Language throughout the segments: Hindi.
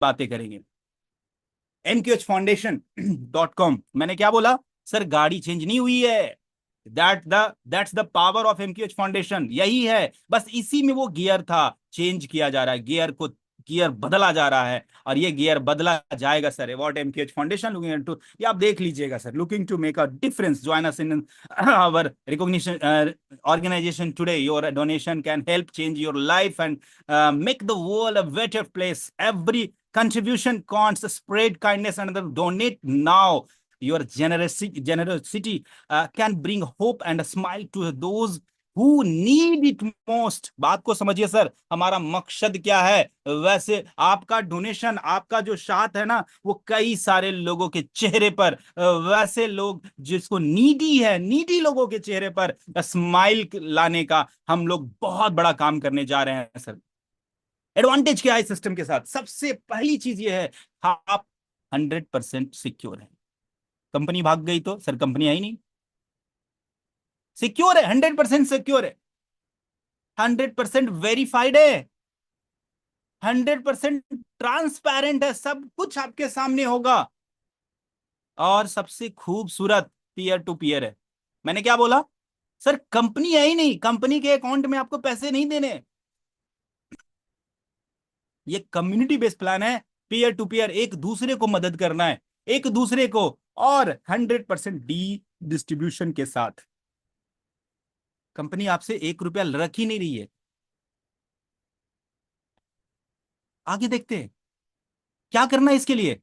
बातें करेंगे। mqhfoundation.com, मैंने क्या बोला सर? गाड़ी चेंज नहीं हुई है। That's the power of MQH foundation, यही है। बस इसी में वो गियर था, चेंज किया जा रहा है, गियर बदला जा रहा है, और ये गियर बदला जाएगा sir. What MQH foundation looking into, ये आप देख लीजिएगा sir. Looking to make a difference, join us in our recognition organization today. Your donation can help change your life and make the world a better place. Every contribution counts. Spread kindness and donate now. Your generosity can bring hope and a smile to those who need it most. बात को समझिए सर, हमारा मकसद क्या है? वैसे आपका डोनेशन, आपका जो साथ है ना, वो कई सारे लोगों के चेहरे पर, वैसे लोग जिसको नीडी है, नीडी लोगों के चेहरे पर स्माइल लाने का हम लोग बहुत बड़ा काम करने जा रहे हैं सर। एडवांटेज क्या है सिस्टम के साथ? सबसे पहली चीज ये है, आप 100% सिक्योर है। कंपनी भाग गई तो सर कंपनी आई नहीं, सिक्योर है, 100% सिक्योर है, 100% वेरीफाइड है, 100% ट्रांसपेरेंट है, सब कुछ आपके सामने होगा। और सबसे खूबसूरत, पीयर टू पीयर है। मैंने क्या बोला सर? कंपनी है ही नहीं, कंपनी के अकाउंट में आपको पैसे नहीं देने। ये कम्युनिटी बेस्ड प्लान है, पीयर टू पीयर, एक दूसरे को मदद करना है, एक दूसरे को, और 100% डी डिस्ट्रीब्यूशन के साथ। कंपनी आपसे 1 रुपया रख ही नहीं रही है। आगे देखते हैं क्या करना है इसके लिए।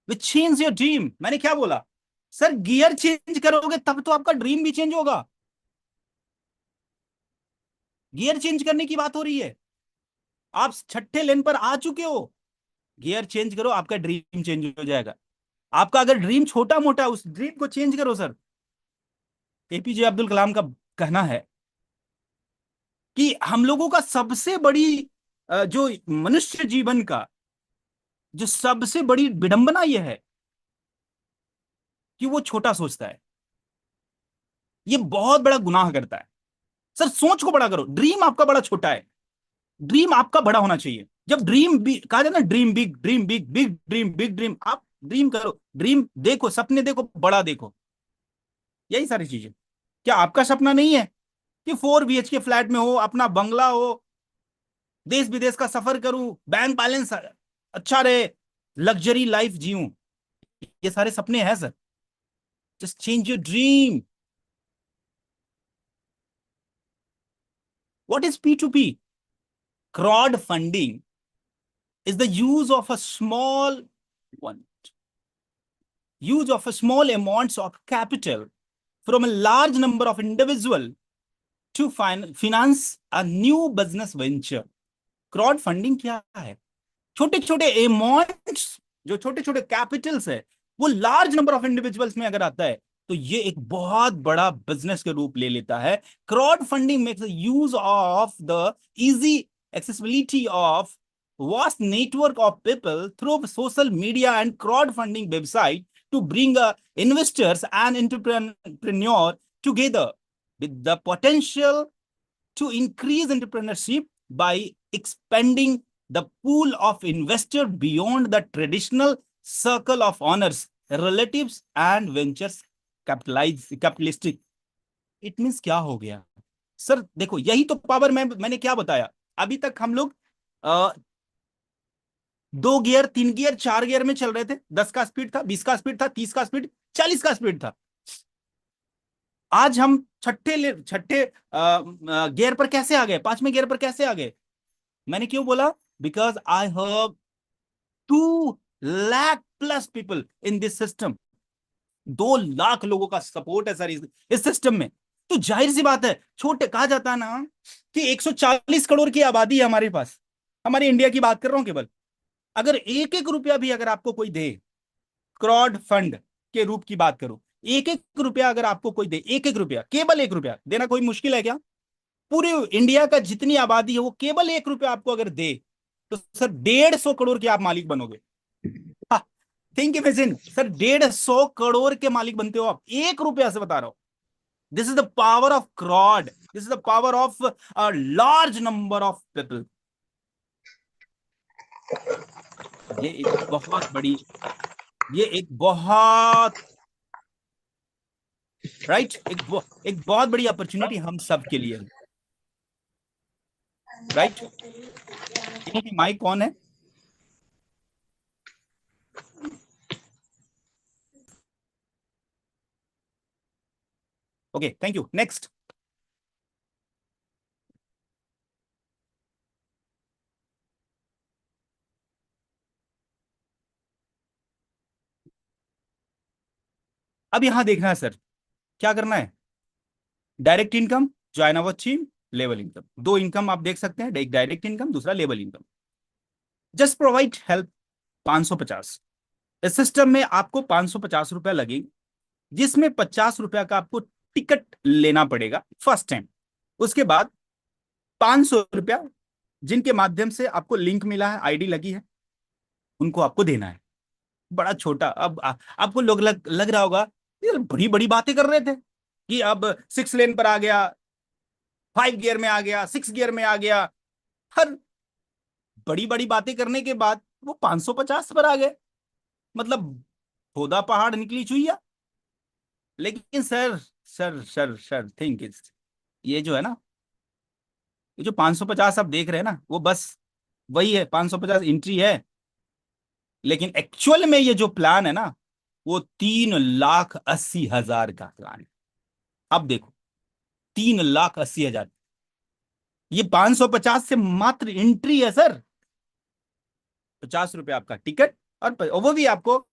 विच चेंज योर ड्रीम, मैंने क्या बोला सर? गियर चेंज करोगे तब तो आपका ड्रीम भी चेंज होगा। गियर चेंज करने की बात हो रही है, आप छठे लेन पर आ चुके हो, गियर चेंज करो, आपका ड्रीम चेंज हो जाएगा। आपका अगर ड्रीम छोटा मोटा, उस ड्रीम को चेंज करो सर। एपीजे अब्दुल कलाम का कहना है कि हम लोगों का सबसे बड़ी जो मनुष्य जीवन का जो सबसे बड़ी विडंबना यह है कि वो छोटा सोचता है। ये बहुत बड़ा गुनाह करता है सर। सोच को बड़ा करो, ड्रीम आपका बड़ा छोटा है, ड्रीम आपका बड़ा होना चाहिए। जब ड्रीम भी कहा जाता है ना, dream big, dream big, big dream, big dream, आप ड्रीम करो, ड्रीम देखो, सपने देखो, बड़ा देखो, यही सारी चीजें। क्या आपका सपना नहीं है कि 4 BHK फ्लैट में हो, अपना बंगला हो, देश विदेश का सफर करूं, बैंक बैलेंस अच्छा रहे, लग्जरी लाइफ जीऊं? ये सारे सपने हैं sir. Just change your dream. What is P2P? crowd funding is the one use of a small amounts of capital from a large number of individual to finance a new business venture. crowd funding क्या है? छोटे छोटे अमाउंट्स, जो छोटे छोटे कैपिटल्स है, वो लार्ज नंबर ऑफ इंडिविजुअल्स में अगर आता है तो ये एक बहुत बड़ा बिजनेस के रूप ले लेता है। Crowd funding makes use of the easy accessibility of vast network of people through social media and crowdfunding website to bring investors and entrepreneur together with the potential to increase entrepreneurship by expanding the pool of investor beyond the traditional circle of owners, relatives and ventures capitalistic. It means क्या हो गया सर? देखो, यही तो पावर मैंने क्या बताया। अभी तक हम लोग 2 गियर, 3 गियर, 4 गियर में चल रहे थे। 10 का स्पीड था, 20 का स्पीड था, 30 का स्पीड, 40 का स्पीड था। आज हम छठे गियर पर कैसे आ गए, 5वें गियर पर कैसे आ गए? मैंने क्यों बोला? Because I have 2 lakh+ people in this system. 2 lakh लोगों का सपोर्ट है सर इस सिस्टम में। तो जाहिर सी बात है, छोटे कहा जाता है ना कि 140 करोड़ की आबादी है हमारे पास, हमारे इंडिया की बात कर रहा हूं केवल। अगर एक एक रुपया भी अगर आपको कोई दे, क्राउड फंड के रूप की बात करो, एक एक रुपया अगर आपको कोई दे, एक एक रुपया, केवल 1 रुपया देना कोई मुश्किल है क्या? पूरे इंडिया का जितनी आबादी है वो केवल 1 रुपया आपको अगर दे, तो सर 150 करोड़ के आप मालिक बनोगे। थिंक इमेजिन सर, 150 करोड़ के मालिक बनते हो आप 1 रुपया से, बता रहा हूं। This is the power of crowd, this is the power of a large number of people. ये एक बहुत बड़ी, ये एक बहुत राइट, एक बहुत बड़ी अपॉर्चुनिटी हम सब के लिए है। राइट, इनकी माइक कौन है? Okay, thank you. नेक्स्ट, अब यहां देखना है सर, क्या करना है? Direct income, join our theme, level income. दो इनकम आप देख सकते हैं, एक डायरेक्ट इनकम, दूसरा level income. Just provide help 550। इस सिस्टम में आपको 550 रुपया लगेगी, जिसमें 50 रुपया का आपको टिकट लेना पड़ेगा फर्स्ट टाइम। उसके बाद 500 रुपया जिनके माध्यम से आपको लिंक मिला है, आईडी लगी है, उनको आपको देना है। बड़ा छोटा। अब आपको लोग लग रहा होगा ये बड़ी बड़ी बातें कर रहे थे कि अब 6 लेन पर आ गया, 5 गियर में आ गया, 6 गियर में आ गया। हर बड़ी बड़ी बातें करने के बाद वो 550 पर आ गए, मतलब खोदा पहाड़ निकली चुईया। लेकिन sir sir sir sir think is, ये जो है ना, ये जो 550 आप देख रहे हैं ना, वो बस वही है, 550 एंट्री है। लेकिन एक्चुअल में ये जो प्लान है ना, वो 3,80,000 का प्लान है। अब देखो, 3,80,000, ये 550 से मात्र एंट्री है सर। 50 रुपये आपका टिकट, और वो भी आपको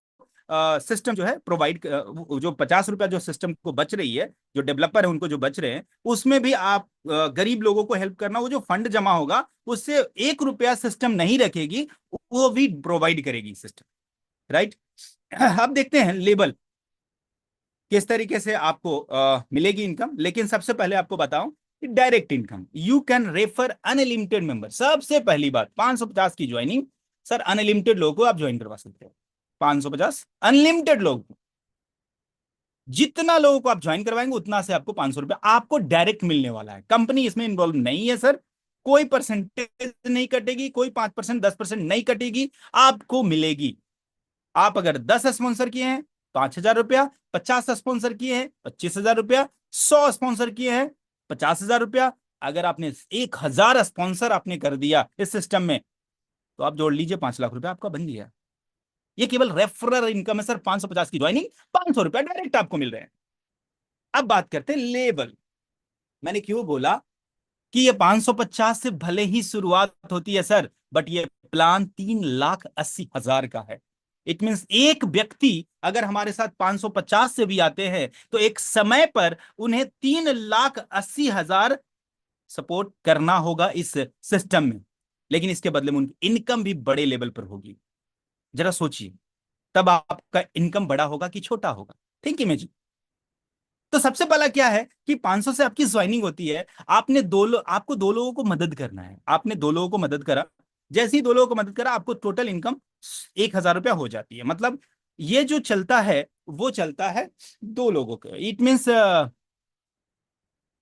सिस्टम जो है प्रोवाइड, जो 50 रुपया जो सिस्टम को बच रही है, जो डेवलपर है उनको जो बच रहे हैं, उसमें भी आप गरीब लोगों को हेल्प करना। वो जो फंड जमा होगा उससे 1 रुपया सिस्टम नहीं रखेगी, वो भी प्रोवाइड करेगी सिस्टम। राइट, अब देखते हैं लेबल किस तरीके से आपको मिलेगी इनकम। लेकिन सबसे पहले आपको बताऊं कि direct income, you can refer unlimited member. सबसे पहली बात, 550 की ज्वाइनिंग सर, अनलिमिटेड लोगों को आप ज्वाइन करवा सकते हो। 550 अनलिमिटेड लोग, जितना लोगों को आप ज्वाइन करवाएंगे उतना से आपको 500 रुपया आपको डायरेक्ट मिलने वाला है। कंपनी इसमें इन्वॉल्व नहीं है सर, कोई परसेंटेज नहीं कटेगी, कोई 5%, 10% नहीं कटेगी, आपको मिलेगी। आप अगर 10 स्पॉन्सर किए हैं 5,000 रुपया, 50 स्पॉन्सर किए हैं 25,000 रुपया, 100 स्पॉन्सर किए हैं 50,000 रुपया। अगर आपने 1,000 स्पॉन्सर आपने कर दिया इस सिस्टम में, तो आप जोड़ लीजिए 5 लाख रुपया आपका बन गया। ये केवल रेफरल इनकम है सर। 550 की ज्वाइनिंग, 500 रुपया डायरेक्ट आपको मिल रहे हैं। अब बात करते हैं लेवल। मैंने क्यों बोला कि ये 550 से भले ही शुरुआत होती है सर, बट ये प्लान 3,80,000 का है। इट मीन्स एक व्यक्ति अगर हमारे साथ 550 से भी आते हैं, तो एक समय पर उन्हें 3,80,000 सपोर्ट करना होगा इस सिस्टम में। लेकिन इसके बदले में उनकी इनकम भी बड़े लेवल पर होगी। जरा सोचिए, तब आपका इनकम बड़ा होगा कि छोटा होगा? Think imagine. तो सबसे पहला क्या है कि 500 से आपकी ज्वाइनिंग होती है, आपने आपको दो लोगों को मदद करना है। आपने दो लोगों को मदद करा, जैसे ही दो लोगों को मदद करा, आपको टोटल इनकम 1,000 रुपया हो जाती है। मतलब ये जो चलता है वो चलता है दो लोगों के, इट मीन्स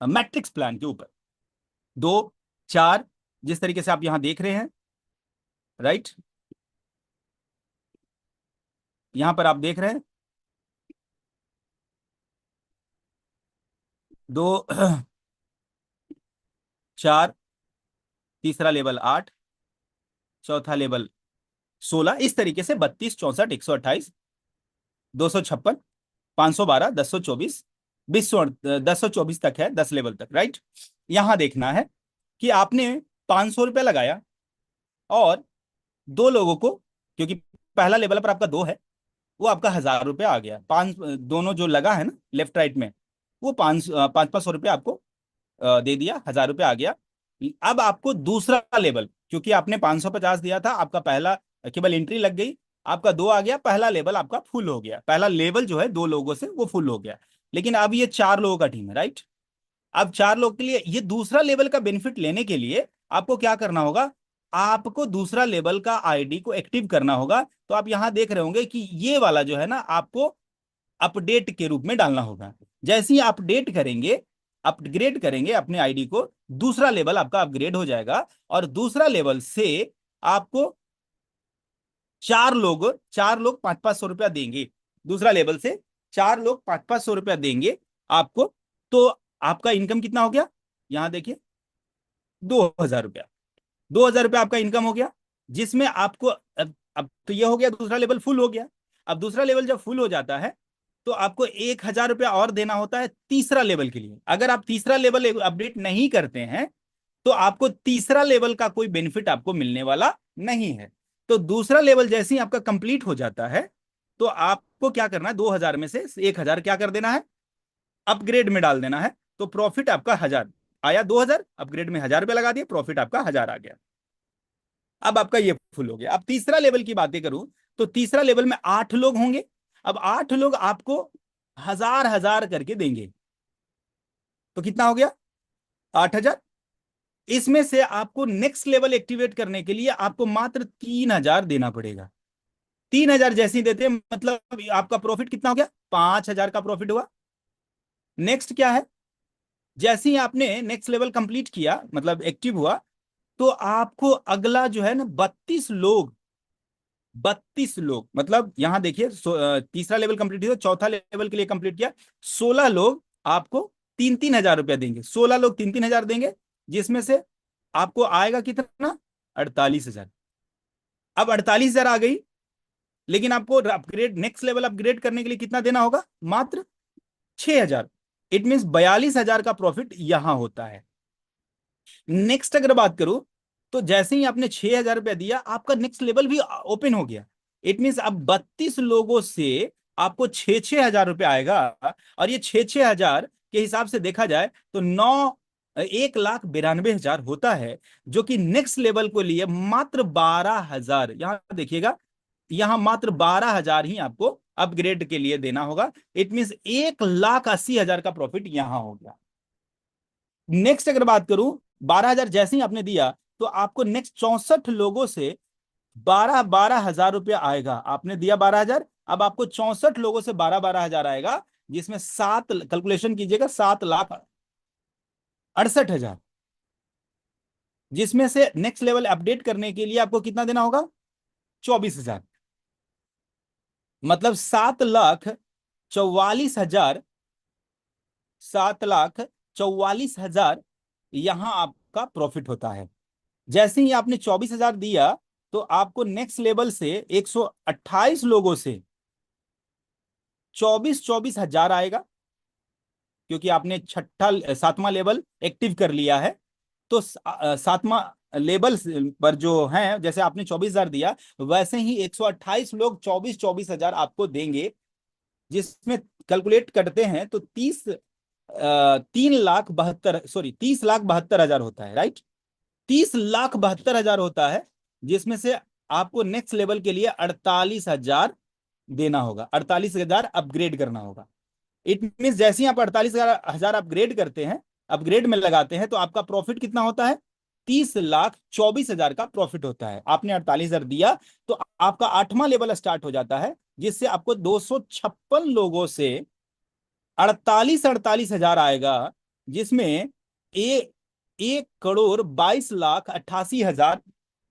मैट्रिक्स प्लान के ऊपर। 2, 4, जिस तरीके से आप यहां देख रहे हैं, राइट, यहां पर आप देख रहे हैं 2, 4, तीसरा लेवल 8, चौथा लेवल 16, इस तरीके से 32, 64, 128, 256, 512, 1024, 1024 तक है, 10 लेवल तक। राइट, यहां देखना है कि आपने 500 रुपया लगाया और दो लोगों को, क्योंकि पहला लेवल पर आपका 2 है, वो आपका 1,000 रुपया आ गया। पांच दोनों जो लगा है ना लेफ्ट राइट में, वो 500 500 रुपया आपको दे दिया, 1,000 रुपया आ गया। अब आपको दूसरा लेवल, क्योंकि आपने 550 दिया था, आपका पहला केवल एंट्री लग गई, आपका 2 आ गया, पहला लेवल आपका फुल हो गया। पहला लेवल जो है 2 लोगों से वो फुल हो गया। लेकिन अब ये 4 लोगों का टीम है, राइट। अब 4 लोग के लिए ये दूसरा लेवल का बेनिफिट लेने के लिए आपको क्या करना होगा? आपको दूसरा लेवल का आईडी को एक्टिव करना होगा। तो आप यहां देख रहे होंगे कि ये वाला जो है ना, आपको अपडेट के रूप में डालना होगा। जैसे ही अपडेट करेंगे, अपग्रेड करेंगे अपने आईडी को, दूसरा लेवल आपका अपग्रेड हो जाएगा और दूसरा लेवल से आपको चार लोग 500-500 रुपया देंगे दूसरा लेवल से, 4 लोग 500-500 रुपया देंगे आपको, तो आपका इनकम कितना हो गया, यहां देखिए 2,000 रुपया। 2,000 रुपया आपका इनकम हो गया, जिसमें आपको अब तो ये हो गया, दूसरा लेवल फुल हो गया। अब दूसरा लेवल जब फुल हो जाता है तो आपको 1,000 रुपया और देना होता है तीसरा लेवल के लिए। अगर आप तीसरा लेवल अपडेट नहीं करते हैं तो आपको तीसरा लेवल का कोई बेनिफिट आपको मिलने वाला नहीं है। तो दूसरा लेवल जैसे ही आपका कंप्लीट हो जाता है तो आपको क्या करना है, 2,000 में से 1,000 क्या कर देना है, अपग्रेड में डाल देना है। तो प्रॉफिट आपका 1,000 आया, 2,000 अपग्रेड में 1,000 रुपया लगा दिया, प्रॉफिट आपका 1,000 आ गया। अब आपका ये फुल हो गया। अब तीसरा लेवल की बातें करूं तो तीसरा लेवल में 8 लोग होंगे। अब 8 लोग आपको 1,000 करके देंगे, तो कितना हो गया, 8,000। इसमें से आपको नेक्स्ट लेवल एक्टिवेट करने के लिए आपको मात्र 3,000 देना पड़ेगा। 3,000 जैसे ही देते हैं मतलब आपका प्रॉफिट कितना हो गया, 5,000 का प्रॉफिट हुआ। नेक्स्ट क्या है, जैसे ही आपने नेक्स्ट लेवल कंप्लीट किया मतलब एक्टिव हुआ, तो आपको अगला जो है ना 32 लोग, 32 लोग मतलब यहां देखिए तीसरा लेवल कंप्लीट किया, चौथा लेवल के लिए कंप्लीट किया, 16 लोग आपको 3-3 हजार रुपया देंगे। 16 लोग 3-3 हजार देंगे, जिसमें से आपको आएगा कितना, 48,000। अब 48,000 आ गई, लेकिन आपको अपग्रेड नेक्स्ट लेवल अपग्रेड करने के लिए कितना देना होगा, मात्र 6,000। इट मीन 42,000 का प्रॉफिट यहां होता है। नेक्स्ट अगर बात करूं तो जैसे ही आपने 6,000 रुपया दिया आपका नेक्स्ट लेवल भी ओपन हो गया। इट मीन अब 32 लोगों से आपको 6,6 हजार रुपया आएगा। और ये 6,6 हजार के हिसाब से देखा जाए तो 1,92,000 होता है, जो कि नेक्स्ट लेवल को लिए मात्र 12,000, यहां देखिएगा, यहां मात्र 12,000 ही आपको अपग्रेड के लिए देना होगा। इट मीन 1,80,000 का प्रॉफिट यहां हो गया। नेक्स्ट अगर बात करूं, 12,000 जैसे ही आपने दिया तो आपको नेक्स्ट 64 लोगों से 12,000 रुपया आएगा। आपने दिया 12,000, अब आपको 64 लोगों से 12,000 आएगा, जिसमें 7, कैलकुलेशन कीजिएगा, 7,68,000, जिसमें से नेक्स्ट लेवल अपडेट करने के लिए आपको कितना देना होगा, 24,000। मतलब 7,44,000, 7,44,000 यहां आपका प्रॉफिट होता है। जैसे ही आपने 24,000 दिया तो आपको नेक्स्ट लेवल से 128 लोगों से 24,000 आएगा, क्योंकि आपने छठा 7वां लेवल एक्टिव कर लिया है। तो 7वां लेवल पर जो है, जैसे आपने 24,000 दिया वैसे ही 128 लोग 24,000 आपको देंगे, जिसमें कैलकुलेट करते हैं तो 30,72,हजार होता है, राइट। 30,72,हजार होता है, जिसमें से आपको नेक्स्ट लेवल के लिए 48,000 देना होगा, 48,000 अपग्रेड करना होगा। इट मीन जैसे ही आप 48,000 अपग्रेड करते हैं, अपग्रेड में लगाते हैं, तो आपका प्रॉफिट कितना होता है, 30,24,000 का प्रॉफिट होता है। आपने 48,000 दिया तो आपका 8वां लेवल स्टार्ट हो जाता है, जिससे आपको 256 लोगों से 48,48,000 आएगा, जिसमें 1,22,88,000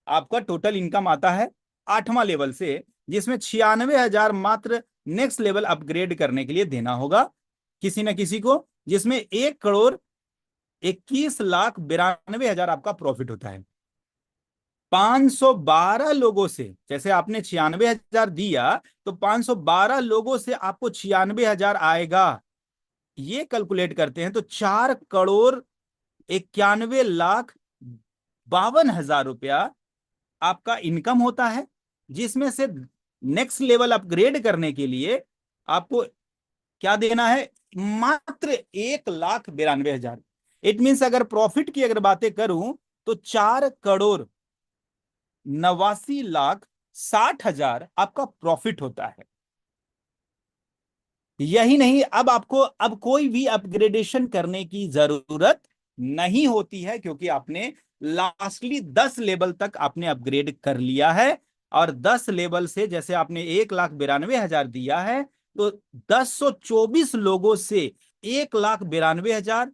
आपका टोटल इनकम आता है 8वां लेवल से, जिसमें 96,000 मात्र नेक्स्ट लेवल अपग्रेड करने के लिए देना होगा किसी न किसी को, जिसमें 1,21,92,000 आपका प्रॉफिट होता है। 512 लोगों से, जैसे आपने 96,000 दिया तो 512 लोगों से आपको 96,000 आएगा। ये कैलकुलेट करते हैं तो 4,91,52,000 रुपया आपका इनकम होता है, जिसमें से नेक्स्ट लेवल अपग्रेड करने के लिए आपको क्या देना है, मात्र 1,92,000। इट मीन्स अगर प्रॉफिट की अगर बातें करूं तो 4,89,60,000 आपका प्रॉफिट होता है। यही नहीं, अब आपको अब कोई भी अपग्रेडेशन करने की जरूरत नहीं होती है, क्योंकि आपने लास्टली 10 लेवल तक आपने अपग्रेड कर लिया है। और 10 लेवल से जैसे आपने 1,92,000 दिया है, तो 1024 लोगों से 1,92,000,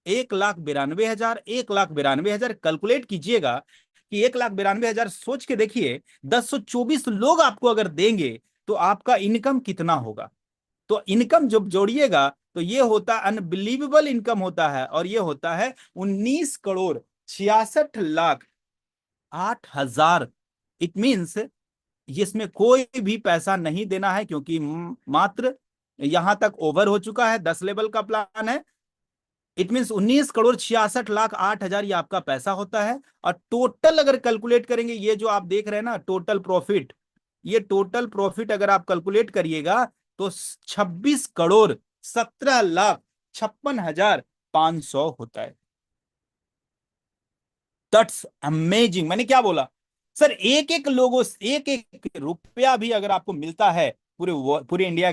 1,92,000, 1,92,000 कैलकुलेट कीजिएगा कि 1,92,000 सोच के देखिए, 1024 लोग आपको अगर देंगे तो आपका इनकम कितना होगा। तो इनकम जब जोड़िएगा तो ये होता अनबिलीवेबल इनकम होता है, और ये होता है 19,66,08,000। इट मीन्स इसमें कोई भी पैसा नहीं देना है, क्योंकि मात्र यहां तक ओवर हो चुका है, 10 लेवल का प्लान है। इट मीन्स 19,66,08,000 ये आपका पैसा होता है। और टोटल अगर कैलकुलेट करेंगे, ये जो आप देख रहे हैं ना टोटल प्रॉफिट, ये टोटल प्रॉफिट अगर आप कैलकुलेट करिएगा तो 26,17,56,500 होता है। That's amazing. मैंने क्या बोला सर, एक एक लोगों, एक एक रुपया भी अगर आपको मिलता है पूरे पूरे इंडिया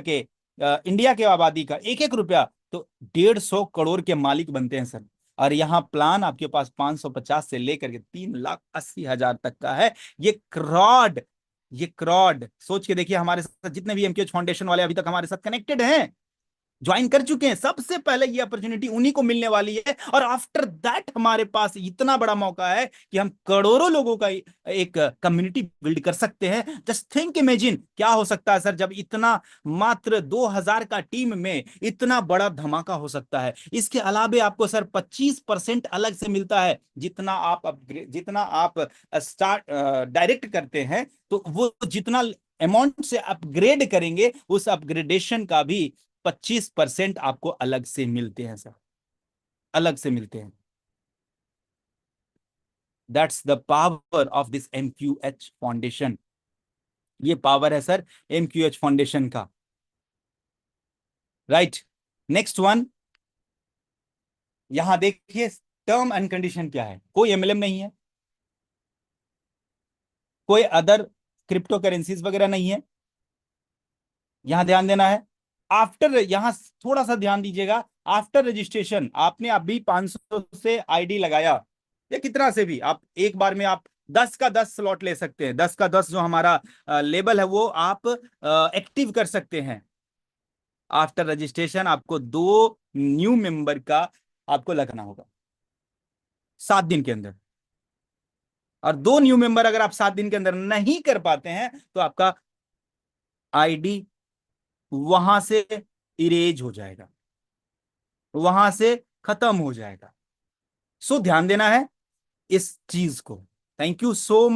के आबादी का एक एक रुपया, तो 150 करोड़ के मालिक बनते हैं सर। और यहाँ प्लान आपके पास 550 से लेकर के 3,80,000 तक का है। ये क्रॉड सोच के देखिए, हमारे साथ जितने भी एमकेएच फाउंडेशन वाले अभी तक हमारे साथ कनेक्टेड हैं, ज्वाइन कर चुके हैं, सबसे पहले ये अपॉर्चुनिटी उन्हीं को मिलने वाली है। और आफ्टर दैट हमारे पास इतना बड़ा मौका है कि हम करोड़ों लोगों का एक कम्युनिटी बिल्ड कर सकते हैं। जस्ट थिंक, इमेजिन क्या हो सकता है सर, जब इतना मात्र 2,000 का टीम में इतना बड़ा धमाका हो सकता है। इसके अलावे आपको सर 25% अलग से मिलता है, जितना आप स्टार्ट डायरेक्ट करते हैं, तो वो जितना अमाउंट से अपग्रेड करेंगे, उस अपग्रेडेशन का भी 25% आपको अलग से मिलते हैं सर, अलग से मिलते हैं। That's the power of this MQH foundation. ये पावर है सर एमक्यूएच फाउंडेशन का। राइट, नेक्स्ट वन, यहां देखिए टर्म एंड कंडीशन क्या है। कोई एमएलएम नहीं है, कोई अदर क्रिप्टो करेंसीज वगैरह नहीं है। यहां ध्यान देना है, आफ्टर, यहां थोड़ा सा ध्यान दीजिएगा, आफ्टर रजिस्ट्रेशन आपने अभी 500 से आईडी लगाया, या कितना से भी आप एक बार में आप 10 का 10 स्लॉट ले सकते हैं। 10 का 10 जो हमारा लेबल है वो आप एक्टिव कर सकते हैं। आफ्टर रजिस्ट्रेशन आपको 2 न्यू मेंबर का आपको लगाना होगा 7 दिन के अंदर। और 2 न्यू मेंबर अगर आप 7 दिन के अंदर नहीं कर पाते हैं तो आपका आईडी वहां से इरेज हो जाएगा, वहां से खत्म हो जाएगा। सो ध्यान देना है इस चीज को। Thank you so